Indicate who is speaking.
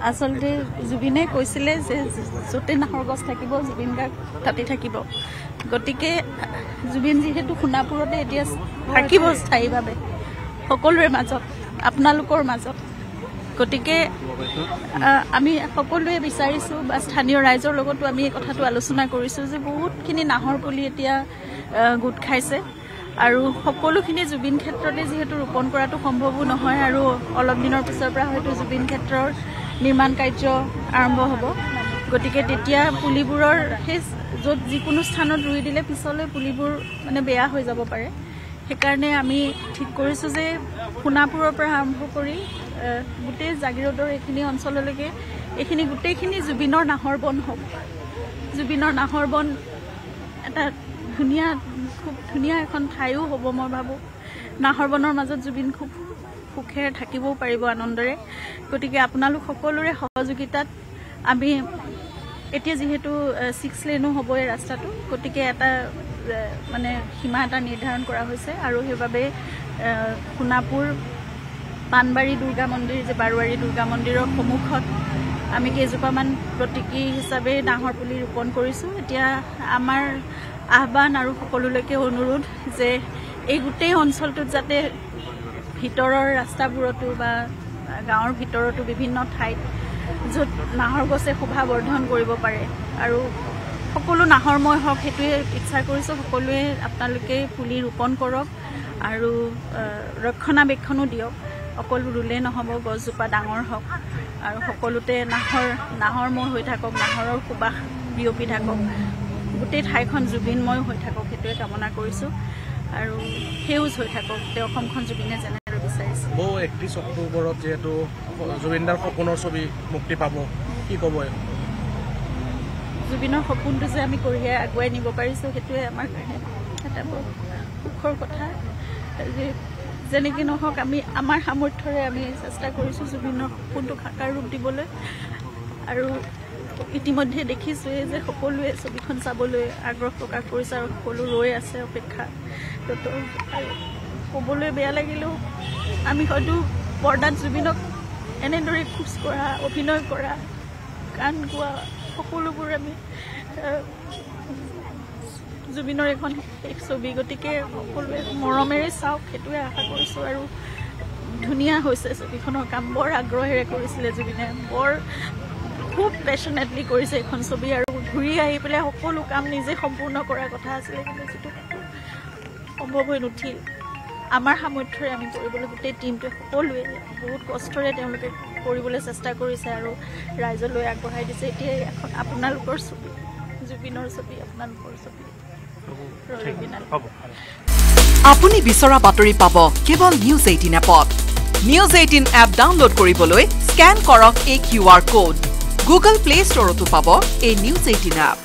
Speaker 1: আচলতে জুবিনে কৈছিলে যে য'তে নাহৰ গছ থাকিব জুবিন গাৰ্গ তাতে থাকিব গতিকে জুবিন যিহেতু সোণাপুৰতে এতিয়া থাকিব স্থায়ীভাৱে সকলোৰে মাজত আপোনালোকৰ মাজত গতিকে আমি সকলোৱে বিচাৰিছোঁ বা স্থানীয় ৰাইজৰ লগতো আমি এই কথাটো আলোচনা কৰিছোঁ যে বহুতখিনি নাহৰ পুলি এতিয়া গোট খাইছে আৰু সকলোখিনি জুবিন ক্ষেত্ৰতে যিহেতু ৰোপণ কৰাটো সম্ভৱো নহয় আৰু অলপ দিনৰ পিছৰ পৰা হয়তো জুবিন ক্ষেত্ৰৰ নিৰ্মাণ কাৰ্য আৰম্ভ হ'ব গতিকে তেতিয়া পুলিবোৰৰ সেই য'ত যিকোনো স্থানত ৰুই দিলে পিছলৈ পুলিবোৰ মানে বেয়া হৈ যাব পাৰে সেইকাৰণে আমি ঠিক কৰিছোঁ যে সোণাপুৰৰ পৰা আৰম্ভ কৰি গোটেই জাগিৰোডৰ এইখিনি অঞ্চললৈকে এইখিনি গোটেইখিনি জুবিনৰ নাহৰ বন হ'ব জুবিনৰ নাহৰ বন এটা খুব ধুনীয়া এখন ঠাইও হ'ব মই ভাবোঁ নাহৰ বনৰ মাজত জুবিন খুব সুখেৰে থাকিবও পাৰিব আনন্দৰে গতিকে আপোনালোক সকলোৰে সহযোগিতাত আমি এতিয়া যিহেতু 6 লেনো হ'ব এই ৰাস্তাটো গতিকে এটা মানে সীমা এটা নিৰ্ধাৰণ কৰা হৈছে আৰু সেইবাবে সোণাপুৰ পানবাৰী দুৰ্গা মন্দিৰ যে বাৰুৱাৰী দুৰ্গা মন্দিৰৰ সন্মুখত আমি কেইজোপামান প্ৰতীকী হিচাপে নাহৰ পুলি ৰোপণ কৰিছোঁ এতিয়া আমাৰ আহ্বান আৰু সকলোলৈকে অনুৰোধ যে এই গোটেই অঞ্চলটোত যাতে ভিতৰৰ ৰাস্তাবোৰতো বা গাঁৱৰ ভিতৰতো বিভিন্ন ঠাইত য'ত নাহৰ গছে শোভা বৰ্ধন কৰিব পাৰে আৰু সকলো নাহৰময় হওক সেইটোৱে ইচ্ছা কৰিছোঁ সকলোৱে আপোনালোকে পুলি ৰোপণ কৰক আৰু ৰক্ষণাবেক্ষণো দিয়ক অকল ৰুলে নহ'ব গছজোপা ডাঙৰ হওক আৰু সকলোতে নাহৰময় হৈ থাকক নাহৰৰ সুবাস বিয়পি থাকক গোটেই ঠাইখন জুবিনময় হৈ থাকক সেইটোৱে কামনা কৰিছোঁ আৰু সেউজ হৈ থাকক তেওঁ অসমখন জুবিনে যেনেদৰে বিচাৰিছে
Speaker 2: 31 অক্টোবৰত যেহেতু জুবিনদাৰ সপোনৰ ছবি মুক্তি পাব কি ক'ব
Speaker 1: জুবিনৰ সপোনটো যে আমি কঢ়িয়াই আগুৱাই নিব পাৰিছোঁ সেইটোৱে আমাৰ কাৰণে এটা বৰ সুখৰ কথা যে যেনেকৈ নহওক আমি আমাৰ সামৰ্থ্যৰে আমি চেষ্টা কৰিছোঁ জুবিনৰ সপোনটো সাকাৰ ৰূপ দিবলৈ আৰু ইতিমধ্যে দেখিছোঁৱে যে সকলোৱে ছবিখন চাবলৈ আগ্ৰহ প্ৰকাশ কৰিছে আৰু সকলো ৰৈ আছে অপেক্ষা আৰু ক'বলৈ বেয়া লাগিলেও আমি হয়তো পৰ্দাত জুবিনক এনেদৰে খোজ কৰা অভিনয় কৰা গান গোৱা সকলোবোৰ আমি জুবিনৰ এখন এক ছবি গতিকে সকলোৱে মৰমেৰে চাওক সেইটোৱে আশা কৰিছোঁ আৰু ধুনীয়া হৈছে ছবিখনৰ কাম বৰ আগ্ৰহেৰে কৰিছিলে জুবিনে বৰ খুব পেশ্যনেটলি কৰিছে এখন ছবি আৰু ঘূৰি আহি পেলাই সকলো কাম নিজে সম্পূৰ্ণ কৰাৰ কথা আছিলে কিন্তু যিটো সম্ভৱ হৈ নুঠিল আমাৰ সামৰ্থ্যৰে আমি কৰিবলৈ গোটেই টীমটোৱে সকলোৱে বহুত কষ্টৰে তেওঁলোকে কৰিবলৈ চেষ্টা কৰিছে আৰু ৰাইজলৈ আগবঢ়াই দিছে এতিয়া এখন আপোনালোকৰ ছবি জুবিনৰ ছবি আপোনালোকৰ ছবি
Speaker 3: আপুনি বিচৰা বাতৰি পাব কেৱল নিউজ 18 এপত নিউজ 18 এপ ডাউনলোড কৰিবলৈ স্কেন কৰক এই QR কোড গুগল প্লে ষ্টৰতো পাব এই নিউজ 18 এপ